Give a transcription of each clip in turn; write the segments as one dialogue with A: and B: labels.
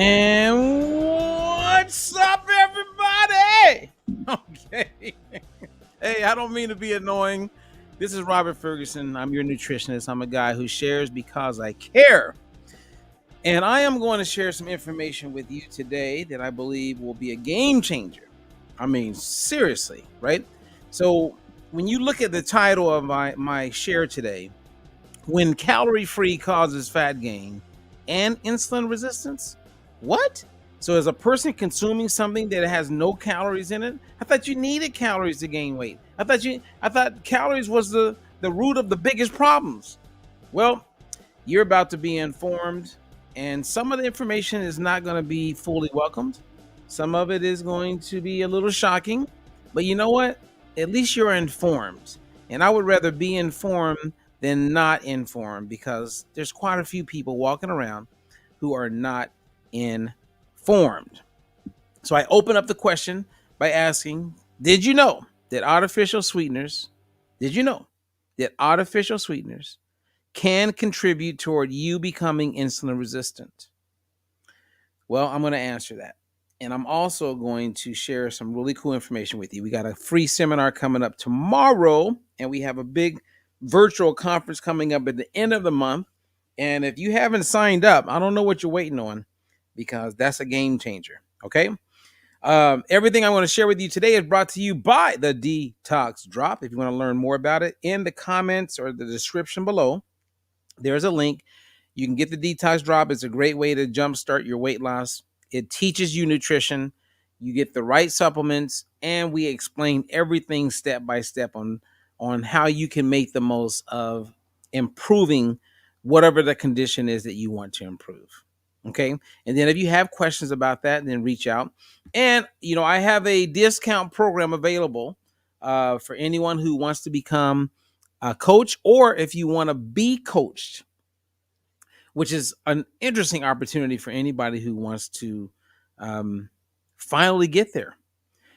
A: And what's up, everybody? Okay. Hey, I don't mean to be annoying. This is Robert Ferguson. I'm your nutritionist. I'm a guy who shares because I care. And I am going to share some information with you today that I believe will be a game changer. I mean, seriously, right? So, when you look at the title of my share today, when calorie free causes fat gain and insulin resistance, what? So, as a person consuming something that has no calories in it, I thought you needed calories to gain weight. I thought calories was the root of the biggest problems. Well, you're about to be informed, and some of the information is not going to be fully welcomed. Some of it is going to be a little shocking, but you know what? At least you're informed. And I would rather be informed than not informed because there's quite a few people walking around who are not informed. So I open up the question by asking, did you know that did you know that artificial sweeteners can contribute toward you becoming insulin resistant? Well, I'm going to answer that. And I'm also going to share some really cool information with you. We got a free seminar coming up tomorrow, and we have a big virtual conference coming up at the end of the month. And if you haven't signed up, I don't know what you're waiting on because that's a game changer. Okay. Everything I'm going to share with you today is brought to you by the Detox Drop. If you want to learn more about it, in the comments or the description below, there's a link. You can get the Detox Drop. It's a great way to jumpstart your weight loss. It teaches you nutrition. You get the right supplements, and we explain everything step by step on how you can make the most of improving whatever the condition is that you want to improve. Okay. And then if you have questions about that, then reach out. And, I have a discount program available for anyone who wants to become a coach, or if you want to be coached, which is an interesting opportunity for anybody who wants to finally get there.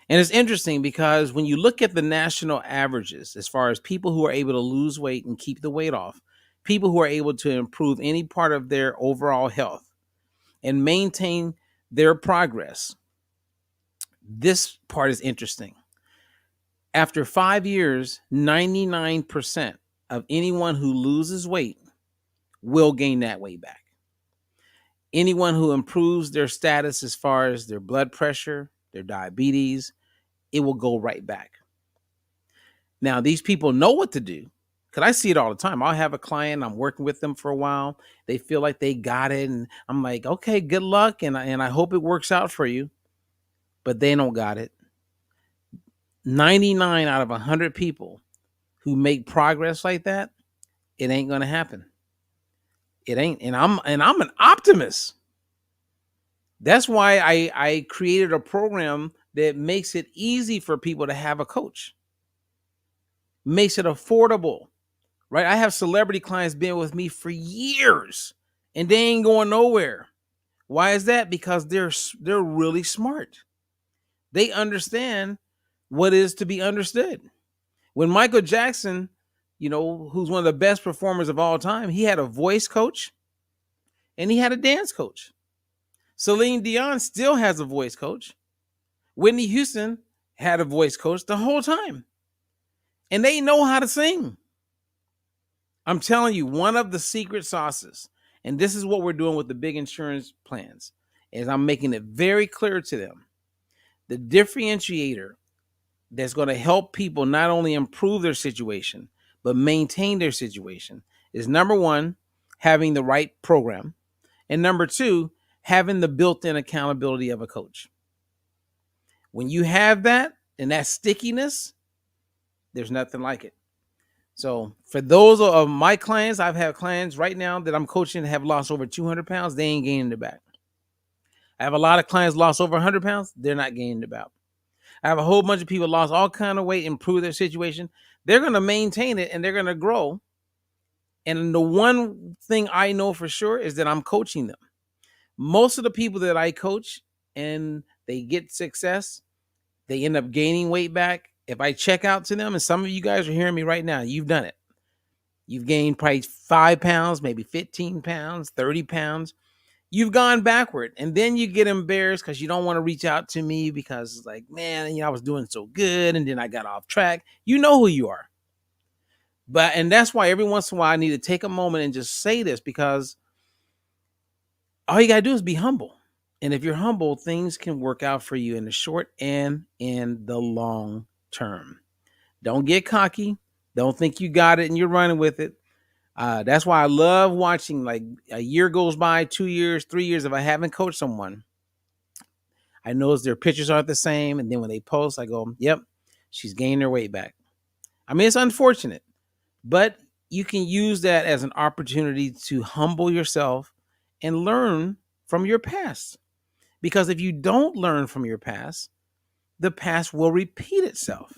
A: And it's interesting because when you look at the national averages, as far as people who are able to lose weight and keep the weight off, people who are able to improve any part of their overall health and maintain their progress, this part is interesting. After 5 years, 99% of anyone who loses weight will gain that weight back. Anyone who improves their status as far as their blood pressure, their diabetes, it will go right back. Now, these people know what to do because I see it all the time. I'll have a client, I'm working with them for a while. They feel like they got it. And I'm like, okay, good luck. And I hope it works out for you. But they don't got it. 99 out of 100 people who make progress like that, it ain't going to happen. It ain't. And I'm an optimist. That's why I created a program that makes it easy for people to have a coach. Makes it affordable, right? I have celebrity clients been with me for years and they ain't going nowhere. Why is that? Because they're really smart. They understand what is to be understood. When Michael Jackson, who's one of the best performers of all time, he had a voice coach and he had a dance coach. Celine Dion still has a voice coach. Whitney Houston had a voice coach the whole time. And they know how to sing. I'm telling you, one of the secret sauces, and this is what we're doing with the big insurance plans, is I'm making it very clear to them. The differentiator that's going to help people not only improve their situation, but maintain their situation is, number one, having the right program. And number two, having the built-in accountability of a coach. When you have that and that stickiness, there's nothing like it. So for those of my clients, I've had clients right now that I'm coaching that have lost over 200 pounds. They ain't gaining it back. I have a lot of clients lost over 100 pounds. They're not gaining it back. I have a whole bunch of people lost all kind of weight, improve their situation. They're going to maintain it and they're going to grow. And the one thing I know for sure is that I'm coaching them. Most of the people that I coach and they get success, they end up gaining weight back. If I check out to them, and some of you guys are hearing me right now, you've done it. You've gained probably 5 pounds, maybe 15 pounds, 30 pounds. you've gone backward, and then you get embarrassed because you don't want to reach out to me because it's like, man, I was doing so good and then I got off track. You know who you are. And that's why every once in a while I need to take a moment and just say this, because all you got to do is be humble. And if you're humble, things can work out for you in the short and in the long term. Don't get cocky. Don't think you got it and you're running with it. That's why I love watching, like, a year goes by, 2 years, 3 years. If I haven't coached someone, I notice their pictures aren't the same. And then when they post, I go, yep, she's gained her weight back. I mean, it's unfortunate, but you can use that as an opportunity to humble yourself and learn from your past. Because if you don't learn from your past, the past will repeat itself.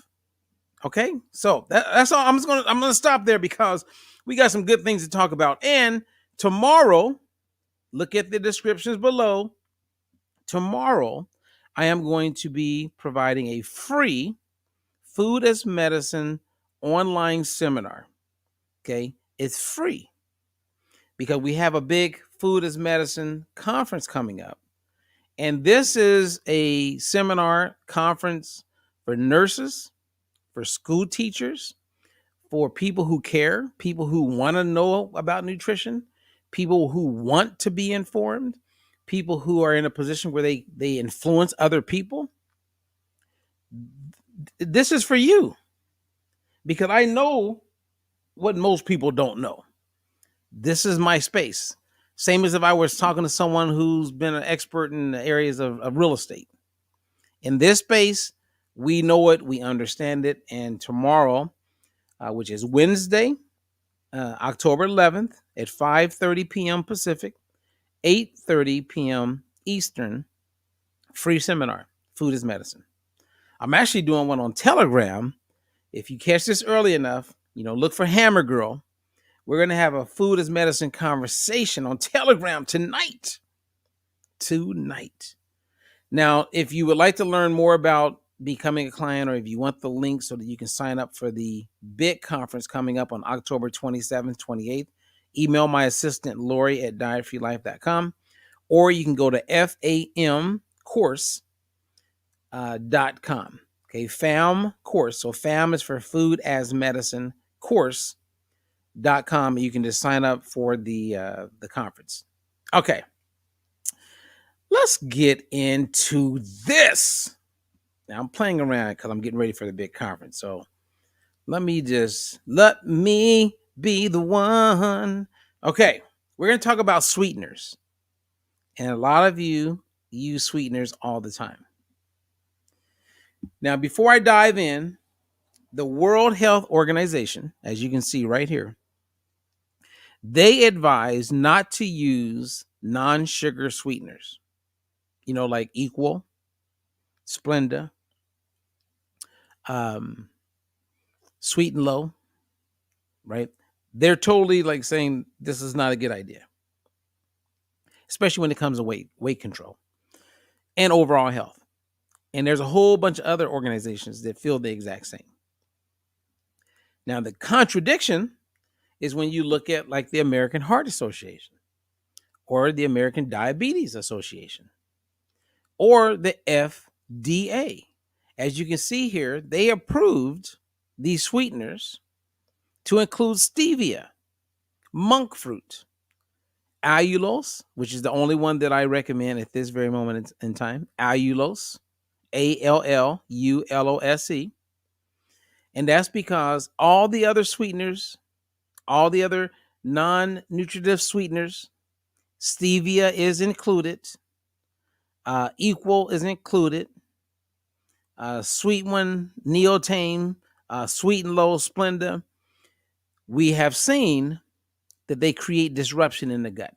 A: Okay, so that's all. I'm gonna stop there because we got some good things to talk about. And tomorrow, look at the descriptions below. Tomorrow, I am going to be providing a free food as medicine online seminar. Okay, it's free because we have a big food as medicine conference coming up. And this is a seminar conference for nurses, for school teachers, for people who care, people who want to know about nutrition, people who want to be informed, people who are in a position where they influence other people. This is for you, because I know what most people don't know. This is my space. Same as if I was talking to someone who's been an expert in the areas of real estate. In this space, we know it, we understand it. And tomorrow, which is Wednesday, October 11th at 5:30 p.m. Pacific, 8:30 p.m. Eastern, free seminar, Food is Medicine. I'm actually doing one on Telegram. If you catch this early enough, look for Hammer Girl. We're going to have a Food is Medicine conversation on Telegram tonight. Now, if you would like to learn more about becoming a client, or if you want the link so that you can sign up for the big conference coming up on October 27th, 28th, email my assistant, Lori, at dietfreelife.com, or you can go to famcourse.com. Okay, FAM course. So FAM is for Food as Medicine course.com. You can just sign up for the conference. Okay. Let's get into this. Now, I'm playing around because I'm getting ready for the big conference. So let me be the one. Okay, we're going to talk about sweeteners. And a lot of you use sweeteners all the time. Now, before I dive in, the World Health Organization, as you can see right here, they advise not to use non-sugar sweeteners. Like Equal, Splenda, Sweet and Low, right? They're totally like saying this is not a good idea, especially when it comes to weight control and overall health. And there's a whole bunch of other organizations that feel the exact same. Now, the contradiction is when you look at like the American Heart Association or the American Diabetes Association or the FDA. As you can see here, they approved these sweeteners to include stevia, monk fruit, allulose, which is the only one that I recommend at this very moment in time, allulose, ALLULOSE. And that's because all the other sweeteners, all the other non-nutritive sweeteners, stevia is included, Equal is included, Sweet One, Neotame, Sweet and Low, Splenda. We have seen that they create disruption in the gut.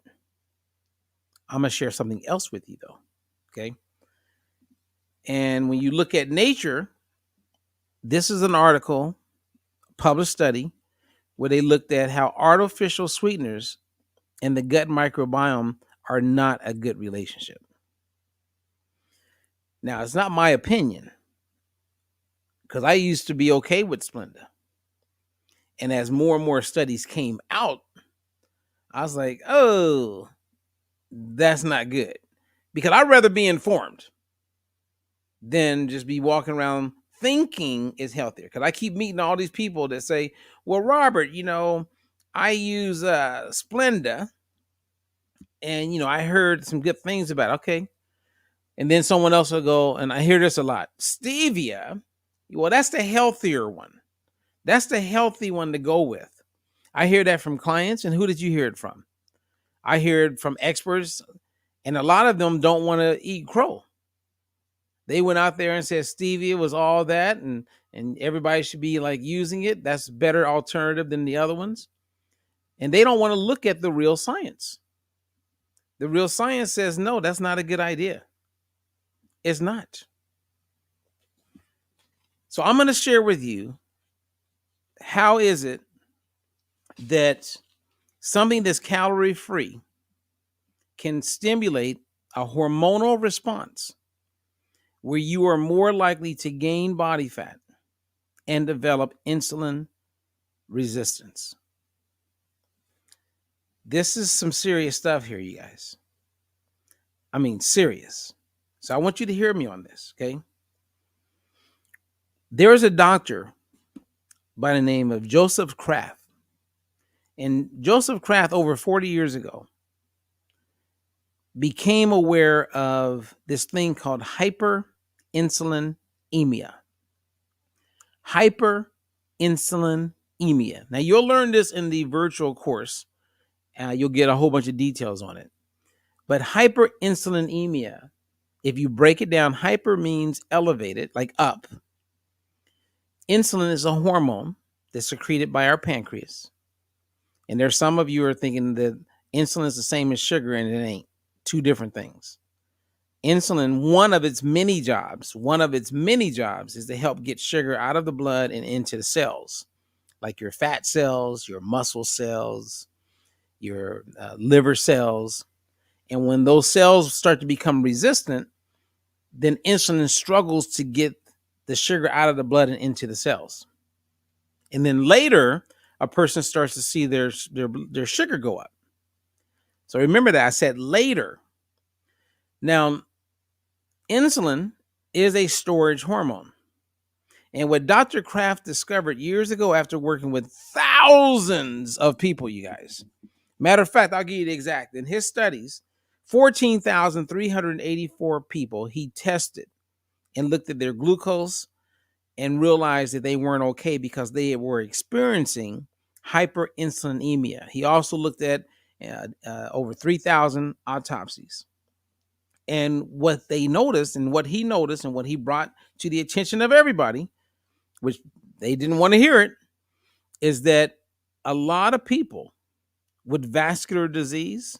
A: I'm going to share something else with you, though. Okay. And when you look at Nature, this is an article, published study, where they looked at how artificial sweeteners and the gut microbiome are not a good relationship. Now, it's not my opinion, because I used to be okay with Splenda. And as more and more studies came out, I was like, oh, that's not good, because I'd rather be informed than just be walking around thinking is healthier. Because I keep meeting all these people that say, well, Robert, I use Splenda, and I heard some good things about it. Okay. And then someone else will go, and I hear this a lot, stevia. Well, that's the healthier one. That's the healthy one to go with. I hear that from clients. And who did you hear it from? I hear it from experts, and a lot of them don't want to eat crow. They went out there and said stevia was all that, and everybody should be like using it. That's a better alternative than the other ones. And they don't want to look at the real science. The real science says, no, that's not a good idea. It's not. So I'm going to share with you, how is it that something that's calorie free can stimulate a hormonal response where you are more likely to gain body fat and develop insulin resistance. This is some serious stuff here, you guys. I mean, serious. So I want you to hear me on this, okay? There is a doctor by the name of Joseph Kraft. And Joseph Kraft, over 40 years ago, became aware of this thing called hyperinsulinemia. Hyperinsulinemia. Now, you'll learn this in the virtual course. You'll get a whole bunch of details on it. But hyperinsulinemia, if you break it down, hyper means elevated, like up. Insulin is a hormone that's secreted by our pancreas. And there's some of you are thinking that insulin is the same as sugar, and it ain't. Two different things. Insulin, one of its many jobs is to help get sugar out of the blood and into the cells, like your fat cells, your muscle cells, your liver cells. And when those cells start to become resistant, then insulin struggles to get the sugar out of the blood and into the cells. And then later, a person starts to see their sugar go up. So remember that I said later. Now, insulin is a storage hormone. And what Dr. Kraft discovered years ago after working with thousands of people, you guys. Matter of fact, I'll give you the exact. In his studies, 14,384 people he tested and looked at their glucose and realized that they weren't okay because they were experiencing hyperinsulinemia. He also looked at over 3,000 autopsies. And what they noticed, and what he noticed, and what he brought to the attention of everybody, which they didn't want to hear it, is that a lot of people with vascular disease,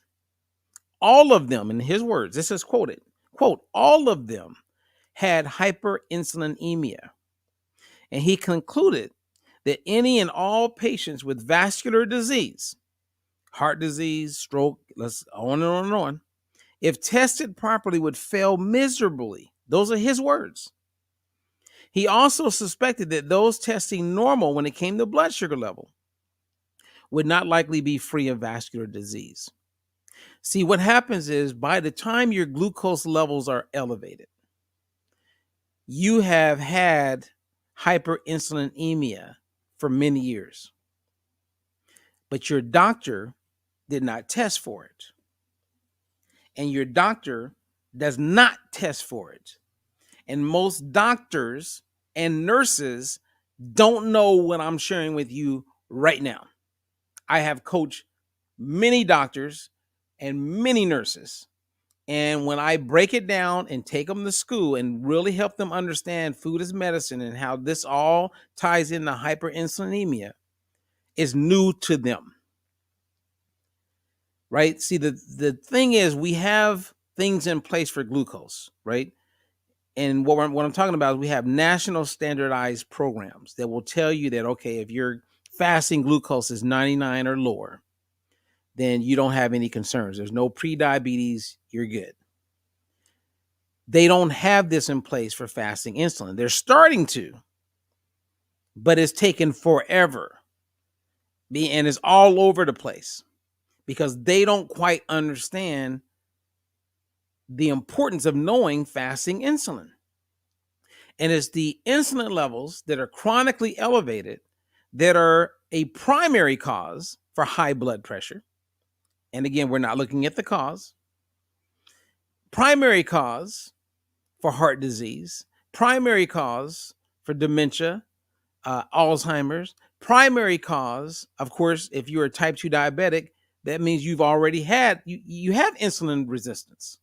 A: all of them, in his words, this is quoted, quote, all of them had hyperinsulinemia. And he concluded that any and all patients with vascular disease, heart disease, stroke, let's on and on and on, if tested properly, would fail miserably. Those are his words. He also suspected that those testing normal when it came to blood sugar level would not likely be free of vascular disease. See, what happens is by the time your glucose levels are elevated, you have had hyperinsulinemia for many years, but your doctor did not test for it. And your doctor does not test for it. And most doctors and nurses don't know what I'm sharing with you right now. I have coached many doctors and many nurses. And when I break it down and take them to school and really help them understand food is medicine and how this all ties into hyperinsulinemia, it's new to them. Right? See, the thing is, we have things in place for glucose, right? And what I'm talking about is we have national standardized programs that will tell you that, okay, if your fasting glucose is 99 or lower, then you don't have any concerns. There's no pre-diabetes. You're good. They don't have this in place for fasting insulin. They're starting to, but it's taken forever. And it's all over the place because they don't quite understand the importance of knowing fasting insulin. And it's the insulin levels that are chronically elevated that are a primary cause for high blood pressure. And again, we're not looking at the cause. Primary cause for heart disease, primary cause for dementia, Alzheimer's, primary cause, of course, if you're a type 2 diabetic, that means you've already had, you have insulin resistance.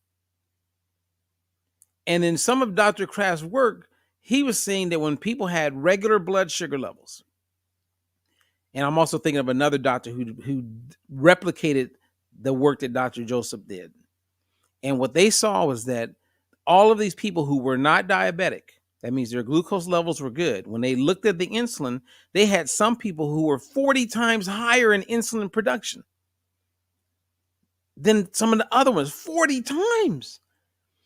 A: And in some of Dr. Kraft's work, he was saying that when people had regular blood sugar levels, and I'm also thinking of another doctor who replicated the work that Dr. Joseph did. And what they saw was that all of these people who were not diabetic, that means their glucose levels were good. When they looked at the insulin, they had some people who were 40 times higher in insulin production than some of the other ones, 40 times.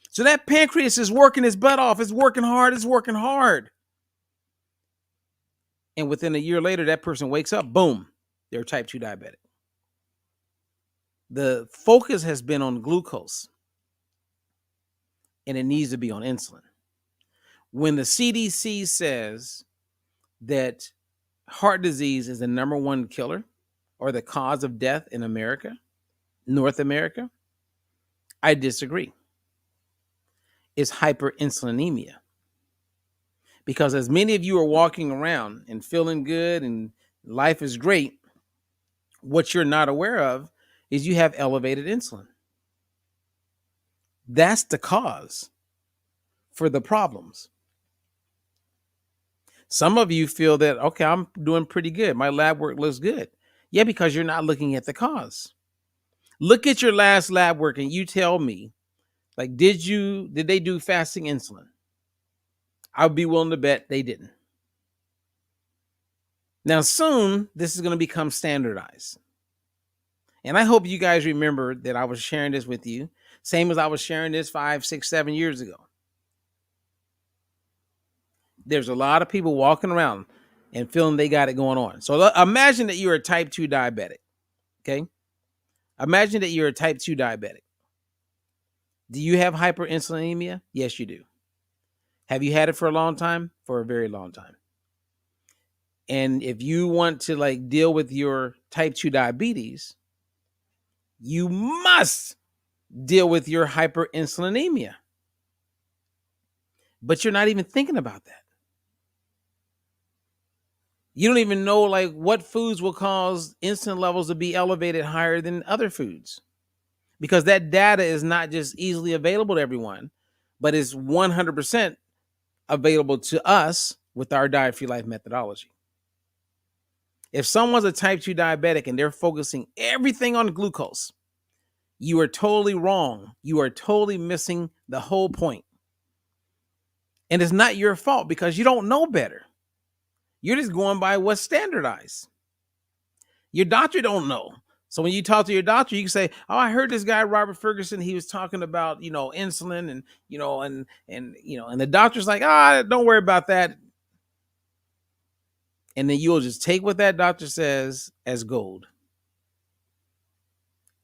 A: So that pancreas is working its butt off. It's working hard. It's working hard. And within a year later, that person wakes up, boom, they're type 2 diabetic. The focus has been on glucose, and it needs to be on insulin. When the CDC says that heart disease is the number one killer or the cause of death in America, North America, I disagree. It's hyperinsulinemia. Because as many of you are walking around and feeling good and life is great, what you're not aware of is you have elevated insulin. That's the cause for the problems. Some of you feel that, okay, I'm doing pretty good. My lab work looks good. Yeah, because you're not looking at the cause. Look at your last lab work and you tell me, like, did they do fasting insulin? I'd be willing to bet they didn't. Now, soon, this is going to become standardized. And I hope you guys remember that I was sharing this with you, same as I was sharing this 5, 6, 7 years ago. There's a lot of people walking around and feeling they got it going on. So imagine that you're a type 2 diabetic, okay? Imagine that you're a type 2 diabetic. Do you have hyperinsulinemia? Yes, you do. Have you had it for a long time? For a very long time. And if you want to like deal with your type 2 diabetes, you must deal with your hyperinsulinemia. But you're not even thinking about that. You don't even know like what foods will cause insulin levels to be elevated higher than other foods, because that data is not just easily available to everyone, but is 100% available to us with our diet-free life methodology. If someone's a type 2 diabetic and they're focusing everything on glucose, you are totally wrong. You are totally missing the whole point. And it's not your fault because you don't know better. You're just going by what's standardized. Your doctor don't know. So when you talk to your doctor, you can say, "Oh, I heard this guy Robert Ferguson. He was talking about, insulin, and and the doctor's like, don't worry about that." And then you'll just take what that doctor says as gold.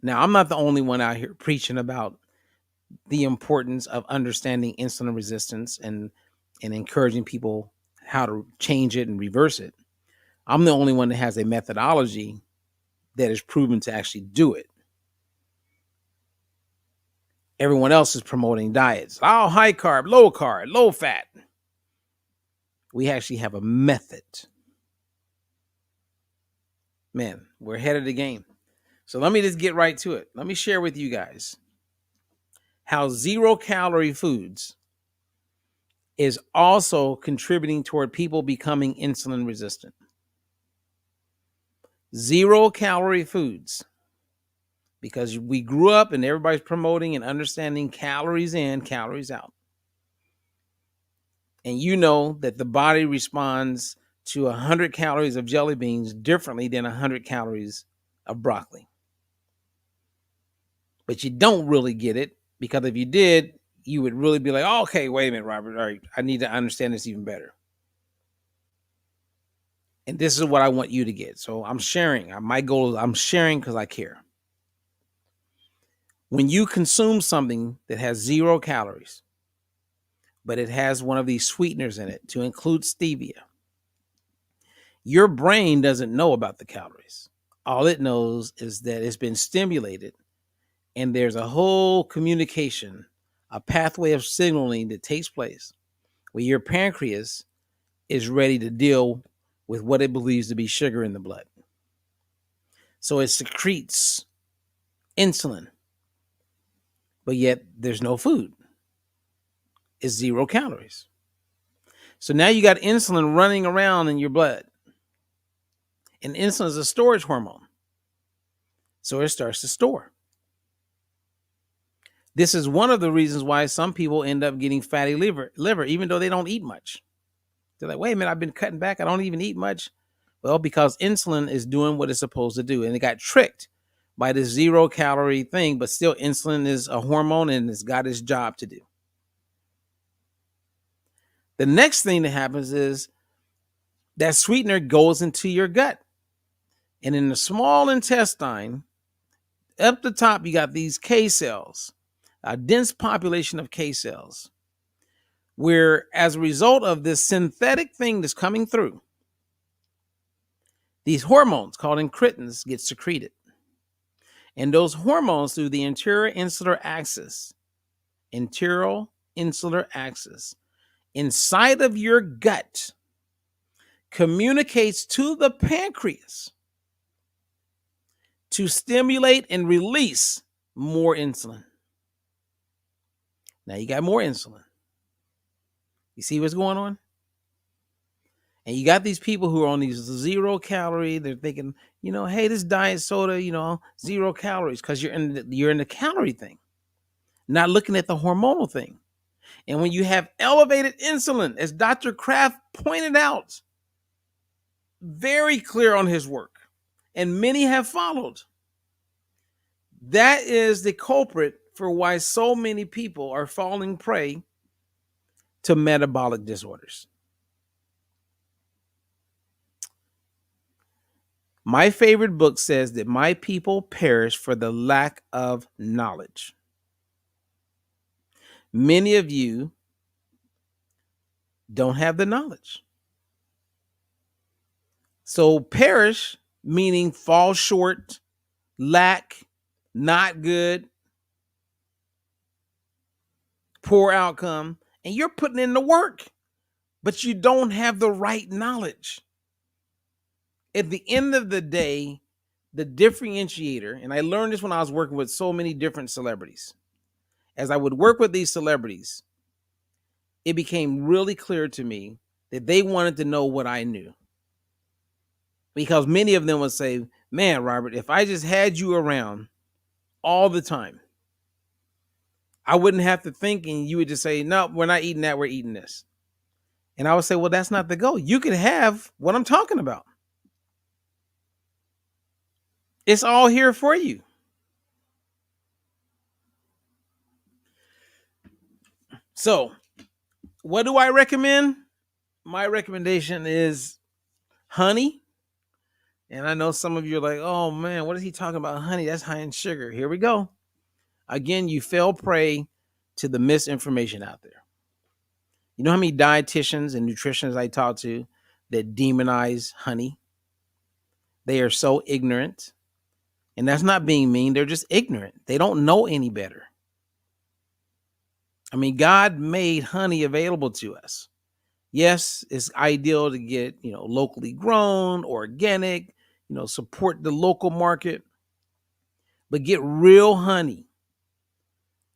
A: Now, I'm not the only one out here preaching about the importance of understanding insulin resistance and encouraging people how to change it and reverse it. I'm the only one that has a methodology that is proven to actually do it. Everyone else is promoting diets. Oh, high carb, low fat. We actually have a method. Man, we're ahead of the game. So let me just get right to it. Let me share with you guys how 0-calorie foods is also contributing toward people becoming insulin resistant. 0-calorie foods, because we grew up and everybody's promoting and understanding calories in, calories out. And you know that the body responds to 100 calories of jelly beans differently than 100 calories of broccoli. But you don't really get it, because if you did, you would really be like, oh, okay, wait a minute, Robert. All right, I need to understand this even better. And this is what I want you to get. So I'm sharing. My goal is I'm sharing because I care. When you consume something that has 0 calories, but it has one of these sweeteners in it, to include stevia, your brain doesn't know about the calories. All it knows is that it's been stimulated, and there's a whole communication, a pathway of signaling that takes place where your pancreas is ready to deal with what it believes to be sugar in the blood. So it secretes insulin, but yet there's no food. It's 0 calories. So now you got insulin running around in your blood. And insulin is a storage hormone. So it starts to store. This is one of the reasons why some people end up getting fatty liver, even though they don't eat much. They're like, wait a minute, I've been cutting back. I don't even eat much. Well, because insulin is doing what it's supposed to do. And it got tricked by this 0 calorie thing, but still insulin is a hormone and it's got its job to do. The next thing that happens is that sweetener goes into your gut. And in the small intestine, up the top, you got these K cells, a dense population of K cells, where as a result of this synthetic thing that's coming through, these hormones called incretins get secreted. And those hormones through the anterior insular axis, inside of your gut, communicates to the pancreas to stimulate and release more insulin. Now you got more insulin. You see what's going on? And you got these people who are on these 0 calorie. They're thinking, hey, this diet soda, 0 calories, because you're in the calorie thing, not looking at the hormonal thing. And when you have elevated insulin, as Dr. Kraft pointed out, very clear on his work, and many have followed, that is the culprit for why so many people are falling prey to metabolic disorders. My favorite book says that my people perish for the lack of knowledge. Many of you don't have the knowledge. So perish, meaning fall short, lack, not good, poor outcome, and you're putting in the work, but you don't have the right knowledge. At the end of the day, the differentiator, and I learned this when I was working with so many different celebrities. As I would work with these celebrities, it became really clear to me that they wanted to know what I knew. Because many of them would say, man, Robert, if I just had you around all the time, I wouldn't have to think, and you would just say, no, we're not eating that, we're eating this. And I would say, well, that's not the goal. You can have what I'm talking about. It's all here for you. So, what do I recommend? My recommendation is honey. And I know some of you are like, oh man, what is he talking about? Honey, that's high in sugar. Here we go. Again, you fell prey to the misinformation out there. You know how many dietitians and nutritionists I talk to that demonize honey? They are so ignorant. And that's not being mean. They're just ignorant. They don't know any better. I mean, God made honey available to us. Yes, it's ideal to get, locally grown, organic, support the local market, but get real honey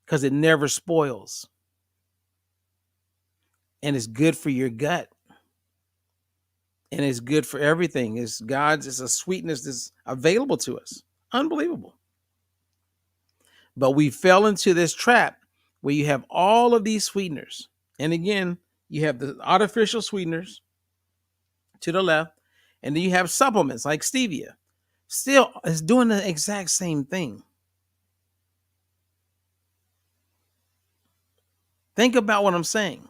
A: because it never spoils. And it's good for your gut. And it's good for everything. It's a sweetness that's available to us. Unbelievable. But we fell into this trap where you have all of these sweeteners. And again, you have the artificial sweeteners to the left, and then you have supplements like stevia. Still, it's doing the exact same thing. Think about what I'm saying.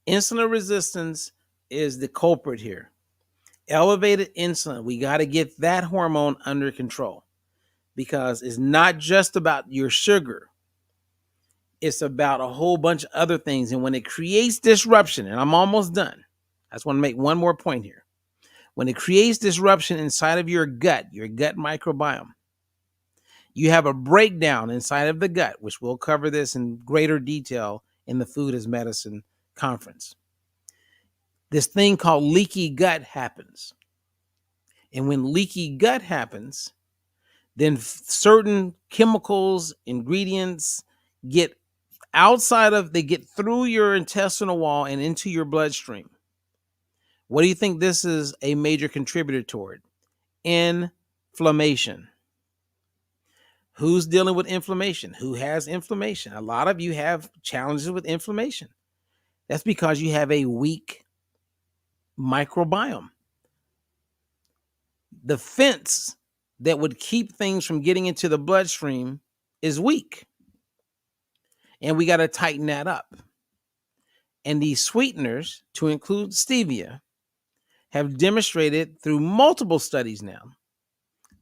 A: Insulin resistance is the culprit here. Elevated insulin, we got to get that hormone under control. because it's not just about your sugar. It's about a whole bunch of other things. And when it creates disruption, and I'm almost done, I just want to make one more point here. When it creates disruption inside of your gut microbiome, you have a breakdown inside of the gut, which we'll cover this in greater detail in the Food as Medicine conference. This thing called leaky gut happens. And when leaky gut happens, then certain chemicals, ingredients get they get through your intestinal wall and into your bloodstream. What do you think this is a major contributor toward? Inflammation. Who's dealing with inflammation? Who has inflammation? A lot of you have challenges with inflammation. That's because you have a weak microbiome. The fence that would keep things from getting into the bloodstream is weak. And we got to tighten that up. And these sweeteners, to include stevia, have demonstrated through multiple studies now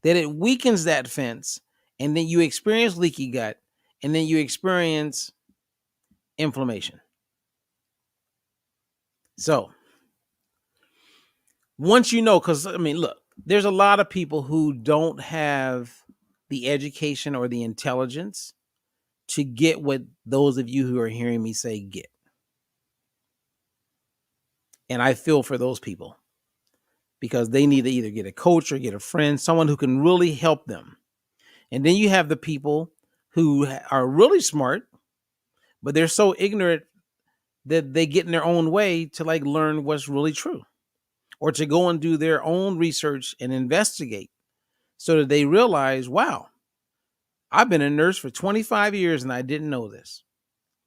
A: that it weakens that fence, and then you experience leaky gut, and then you experience inflammation. So once you know, because I mean, look, there's a lot of people who don't have the education or the intelligence to get what those of you who are hearing me say get. And I feel for those people because they need to either get a coach or get a friend, someone who can really help them. And then you have the people who are really smart, but they're so ignorant that they get in their own way to like learn what's really true, or to go and do their own research and investigate so that they realize, wow, I've been a nurse for 25 years and I didn't know this.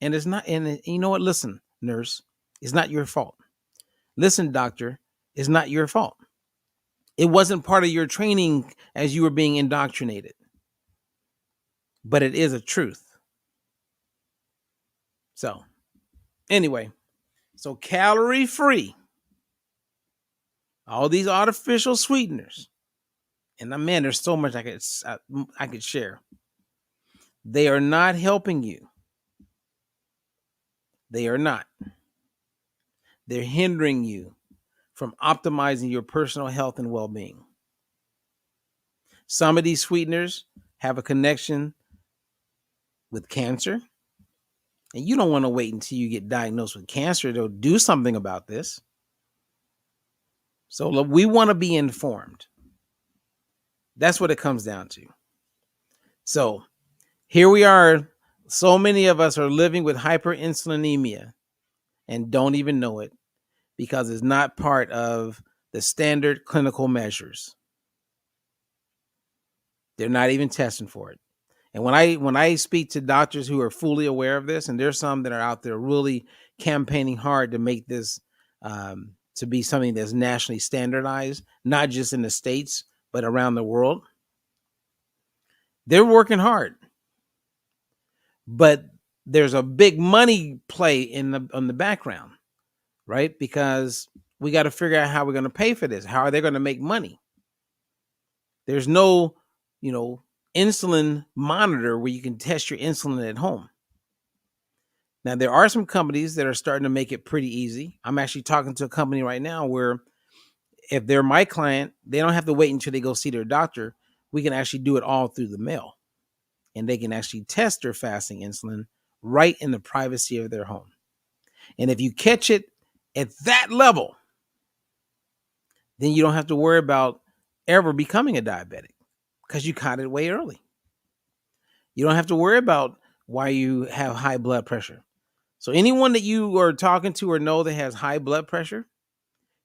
A: And it's not, and you know what? Listen, nurse, it's not your fault. Listen, doctor, it's not your fault. It wasn't part of your training as you were being indoctrinated, but it is a truth. So anyway, so calorie free, all these artificial sweeteners, and man, there's so much I could share. They are not helping you. They are not. They're hindering you from optimizing your personal health and well-being. Some of these sweeteners have a connection with cancer, and you don't want to wait until you get diagnosed with cancer to do something about this. So look, we want to be informed. That's what it comes down to. So here we are. So many of us are living with hyperinsulinemia and don't even know it because it's not part of the standard clinical measures. They're not even testing for it. And when I speak to doctors who are fully aware of this, and there's some that are out there really campaigning hard to make this to be something that's nationally standardized, not just in the States, but around the world, they're working hard. But there's a big money play on the background, right? Because we got to figure out how we're going to pay for this. How are they going to make money? There's no, insulin monitor where you can test your insulin at home. Now, there are some companies that are starting to make it pretty easy. I'm actually talking to a company right now where if they're my client, they don't have to wait until they go see their doctor. We can actually do it all through the mail. And they can actually test their fasting insulin right in the privacy of their home. And if you catch it at that level, then you don't have to worry about ever becoming a diabetic because you caught it way early. You don't have to worry about why you have high blood pressure. So anyone that you are talking to or know that has high blood pressure,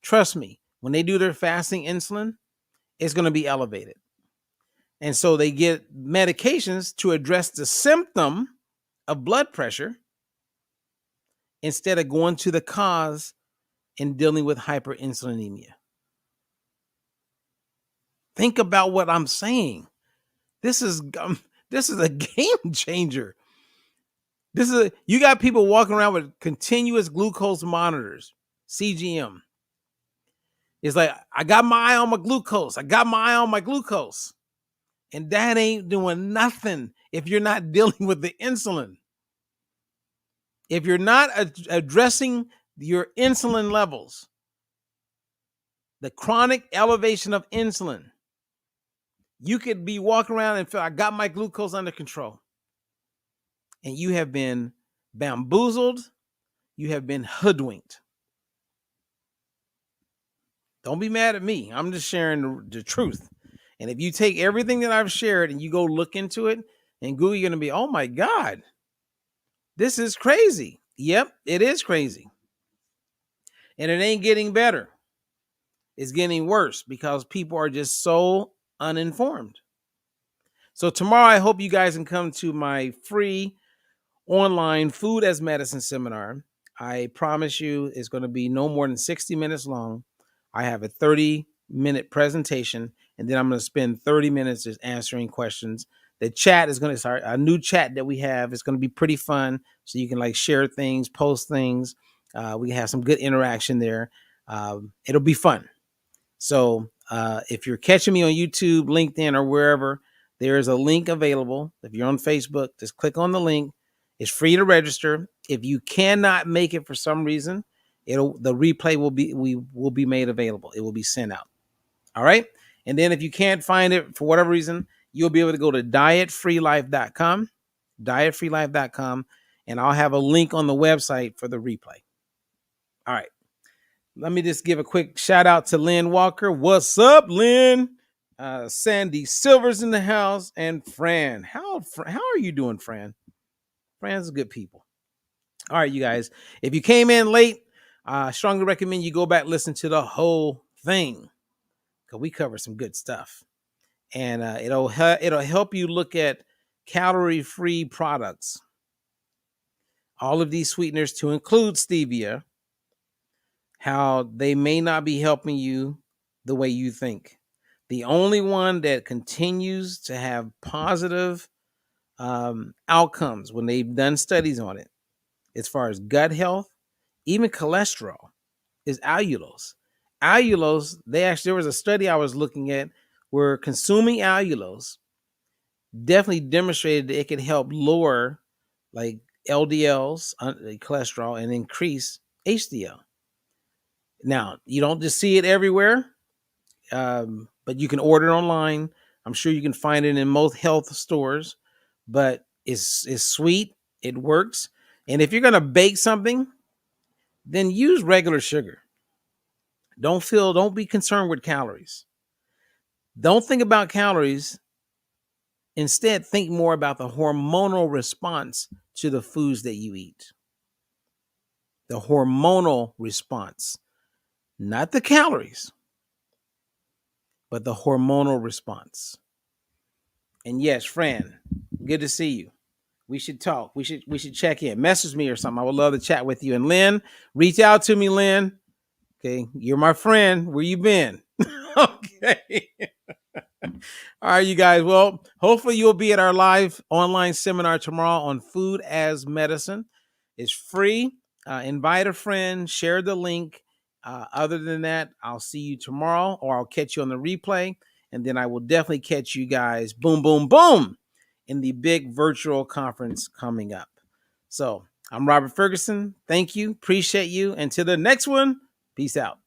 A: trust me, when they do their fasting insulin, it's going to be elevated. And so they get medications to address the symptom of blood pressure instead of going to the cause and dealing with hyperinsulinemia. Think about what I'm saying. This is a game changer. You got people walking around with continuous glucose monitors, CGM. It's like, I got my eye on my glucose. I got my eye on my glucose. And that ain't doing nothing if you're not dealing with the insulin. If you're not addressing your insulin levels, the chronic elevation of insulin, you could be walking around and feel, I got my glucose under control. And you have been bamboozled. You have been hoodwinked. Don't be mad at me. I'm just sharing the truth. And if you take everything that I've shared and you go look into it and Google, you're going to be, oh my God, this is crazy. Yep, it is crazy. And it ain't getting better. It's getting worse because people are just so uninformed. So tomorrow, I hope you guys can come to my free online food as medicine seminar. I promise you it's going to be no more than 60 minutes long. I have a 30-minute presentation, and then I'm going to spend 30 minutes just answering questions. The chat is going to start a new chat that we have. It's going to be pretty fun. So you can like share things, post things. We have some good interaction there. It'll be fun. So if you're catching me on YouTube, LinkedIn, or wherever, there is a link available. If you're on Facebook, just click on the link. It's free to register. If you cannot make it for some reason, the replay will be made available. It will be sent out. All right. And then if you can't find it for whatever reason, you'll be able to go to dietfreelife.com, dietfreelife.com, and I'll have a link on the website for the replay. All right. Let me just give a quick shout out to Lynn Walker. What's up, Lynn? Sandy Silver's in the house, and Fran. How are you doing, Fran? Fran's good people. All right, you guys. If you came in late, I strongly recommend you go back and listen to the whole thing because we cover some good stuff, and it'll help you look at calorie-free products. All of these sweeteners, to include stevia, how they may not be helping you the way you think. The only one that continues to have positive outcomes when they've done studies on it, as far as gut health, even cholesterol, is allulose. Allulose, there was a study I was looking at where consuming allulose definitely demonstrated that it could help lower like LDLs, cholesterol, and increase HDL. Now, you don't just see it everywhere, but you can order it online. I'm sure you can find it in most health stores, but it's sweet. It works. And if you're going to bake something, then use regular sugar. Don't be concerned with calories. Don't think about calories. Instead, think more about the hormonal response to the foods that you eat. The hormonal response, not the calories, but the hormonal response. And yes, Fran, good to see you. We should talk. We should check in. Message me or something. I would love to chat with you. And Lynn, reach out to me, Lynn. Okay, you're my friend. Where you been? Okay. All right, you guys. Well, hopefully you'll be at our live online seminar tomorrow on food as medicine. It's free. Invite a friend. Share the link. Other than that, I'll see you tomorrow, or I'll catch you on the replay. And then I will definitely catch you guys, boom, boom, boom, in the big virtual conference coming up. So I'm Robert Ferguson. Thank you. Appreciate you. Until the next one, peace out.